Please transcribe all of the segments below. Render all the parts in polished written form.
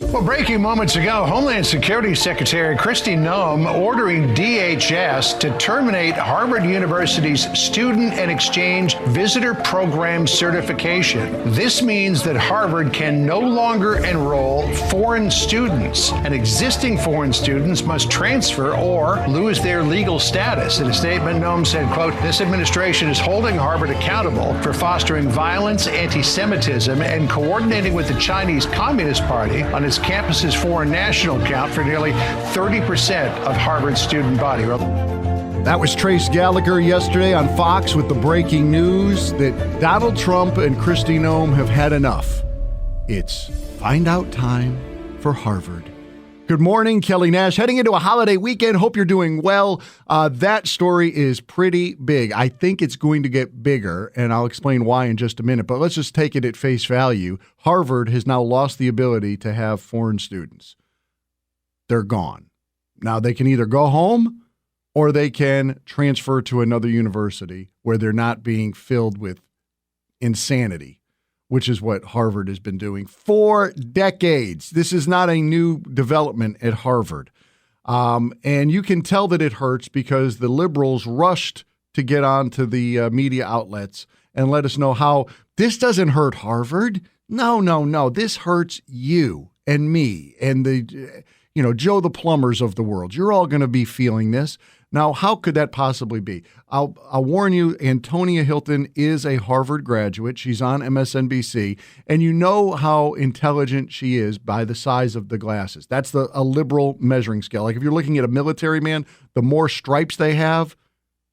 Well, breaking moments ago, Homeland Security Secretary Kristi Noem ordering DHS to terminate Harvard University's Student and Exchange Visitor Program certification. This means that Harvard can no longer enroll foreign students, and existing foreign students must transfer or lose their legal status. In a statement, Noem said, quote, "This administration is holding Harvard accountable for fostering violence, anti-Semitism, and coordinating with the Chinese Communist Party on its campus's foreign national count for nearly 30% of Harvard's student body." That was Trace Gallagher yesterday on Fox with the breaking news that Donald Trump and Kristi Noem have had enough. It's find out time for Harvard. Good morning, Kelly Nash. Heading into a holiday weekend. Hope you're doing well. That story is pretty big. I think it's going to get bigger, and I'll explain why in just a minute. But let's just take it at face value. Harvard has now lost the ability to have foreign students. They're gone. Now they can either go home or they can transfer to another university where they're not being filled with insanity, which is what Harvard has been doing for decades. This is not a new development at Harvard. And you can tell that it hurts because the liberals rushed to get onto the media outlets and let us know how this doesn't hurt Harvard. No. This hurts you and me and the, Joe the plumbers of the world. You're all going to be feeling this. Now, how could that possibly be? I'll warn you, Antonia Hilton is a Harvard graduate. She's on MSNBC, and you know how intelligent she is by the size of the glasses. That's a liberal measuring scale. Like if you're looking at a military man, the more stripes they have,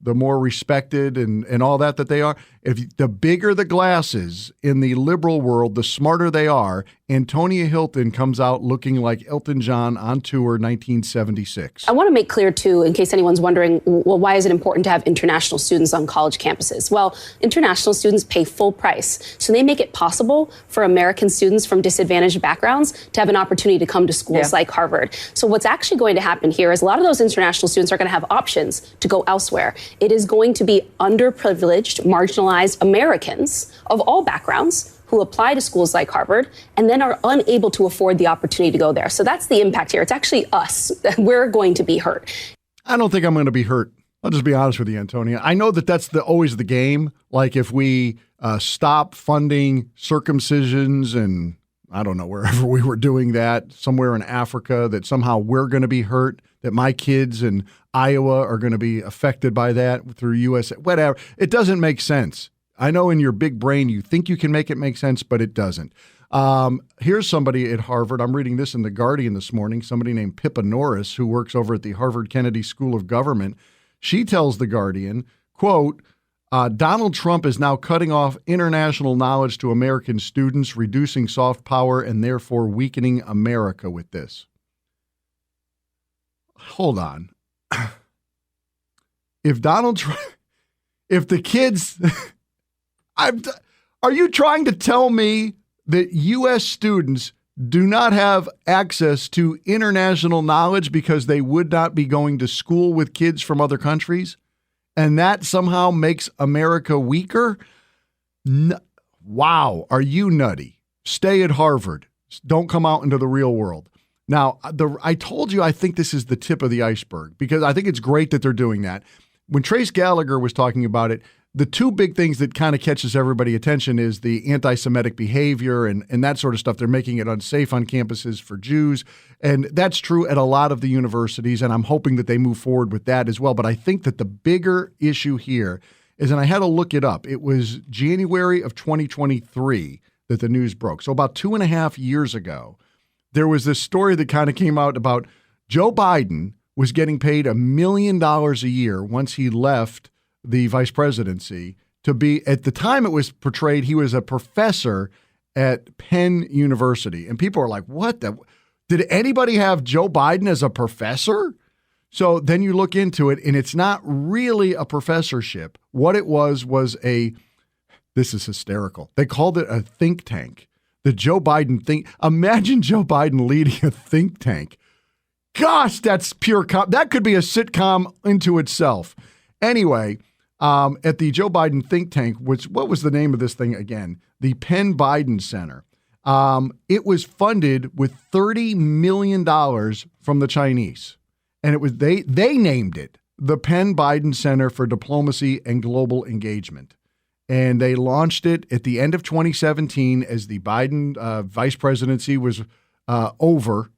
the more respected and all that they are. The bigger the glasses in the liberal world, the smarter they are. Antonia Hilton comes out looking like Elton John on tour 1976. I want to make clear, too, in case anyone's wondering, well, why is it important to have international students on college campuses? Well, international students pay full price, so they make it possible for American students from disadvantaged backgrounds to have an opportunity to come to schools like Harvard. So what's actually going to happen here is a lot of those international students are going to have options to go elsewhere. It is going to be underprivileged, marginalized Americans of all backgrounds who apply to schools like Harvard and then are unable to afford the opportunity to go there. So that's the impact here. It's actually us. We're going to be hurt. I don't think I'm going to be hurt. I'll just be honest with you, Antonia. I know that that's always the game. Like if we stop funding circumcisions and I don't know, wherever we were doing that, somewhere in Africa, that somehow we're going to be hurt, that my kids in Iowa are going to be affected by that through USA, whatever. It doesn't make sense. I know in your big brain you think you can make it make sense, but it doesn't. Here's somebody at Harvard. I'm reading this in The Guardian this morning, somebody named Pippa Norris, who works over at the Harvard Kennedy School of Government. She tells The Guardian, quote, Donald Trump is now cutting off international knowledge to American students, reducing soft power, and therefore weakening America with this. Hold on. If the kids, are you trying to tell me that U.S. students do not have access to international knowledge because they would not be going to school with kids from other countries? And that somehow makes America weaker? Wow, are you nutty? Stay at Harvard. Don't come out into the real world. Now, I told you I think this is the tip of the iceberg because I think it's great that they're doing that. When Trace Gallagher was talking about it, the two big things that kind of catches everybody's attention is the anti-Semitic behavior and that sort of stuff. They're making it unsafe on campuses for Jews. And that's true at a lot of the universities, and I'm hoping that they move forward with that as well. But I think that the bigger issue here is, and I had to look it up, it was January of 2023 that the news broke. So about 2.5 years ago, there was this story that kind of came out about Joe Biden was getting paid $1 million a year once he left the vice presidency to be, at the time it was portrayed, he was a professor at Penn University. And people are like, what the, did anybody have Joe Biden as a professor? So then you look into it and it's not really a professorship. What it was this is hysterical. They called it a think tank. The Joe Biden imagine Joe Biden leading a think tank. Gosh, that's pure, that could be a sitcom into itself. Anyway, at the Joe Biden think tank, what was the name of this thing again? The Penn Biden Center. It was funded with $30 million from the Chinese. And it was they named it the Penn Biden Center for Diplomacy and Global Engagement. And they launched it at the end of 2017 as the Biden vice presidency was over.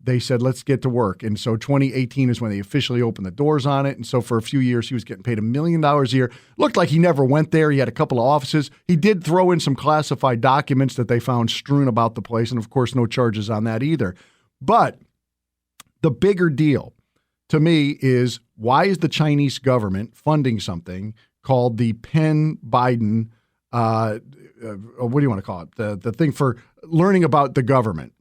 They said, let's get to work. And so 2018 is when they officially opened the doors on it. And so for a few years, he was getting paid $1 million a year. Looked like he never went there. He had a couple of offices. He did throw in some classified documents that they found strewn about the place. And of course, no charges on that either. But the bigger deal to me is, why is the Chinese government funding something called the Penn Biden, what do you want to call it? The thing for learning about the government,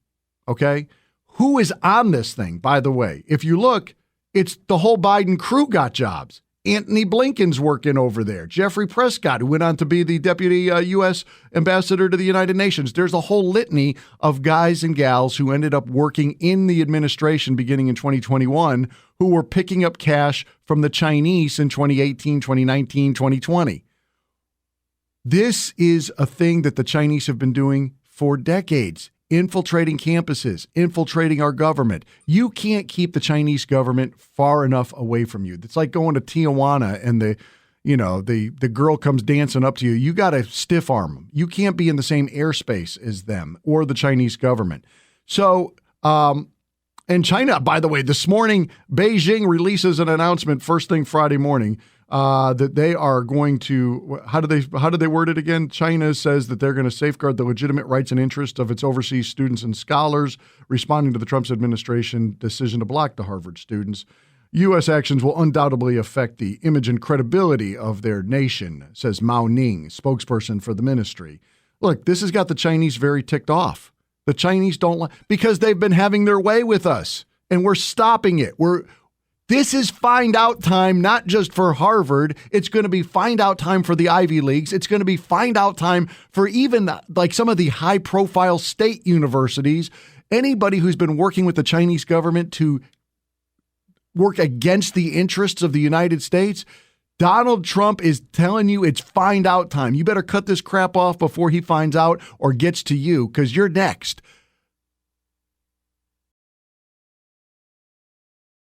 okay? Who is on this thing, by the way? If you look, it's the whole Biden crew got jobs. Antony Blinken's working over there. Jeffrey Prescott, who went on to be the deputy U.S. ambassador to the United Nations. There's a whole litany of guys and gals who ended up working in the administration beginning in 2021 who were picking up cash from the Chinese in 2018, 2019, 2020. This is a thing that the Chinese have been doing for decades. Infiltrating campuses, infiltrating our government. You can't keep the Chinese government far enough away from you. It's like going to Tijuana and the girl comes dancing up to you. You got to stiff arm them. You can't be in the same airspace as them or the Chinese government. So, and China, by the way, this morning, Beijing releases an announcement first thing Friday morning that they are going to, how do they word it again? China says that they're going to safeguard the legitimate rights and interests of its overseas students and scholars, responding to the Trump administration decision to block the Harvard students. U.S. actions will undoubtedly affect the image and credibility of their nation, says Mao Ning, spokesperson for the ministry. Look, this has got the Chinese very ticked off. The Chinese don't like, because they've been having their way with us, and we're stopping it. This is find out time, not just for Harvard. It's going to be find out time for the Ivy Leagues. It's going to be find out time for even like some of the high profile state universities. Anybody who's been working with the Chinese government to work against the interests of the United States, Donald Trump is telling you it's find out time. You better cut this crap off before he finds out or gets to you, because you're next.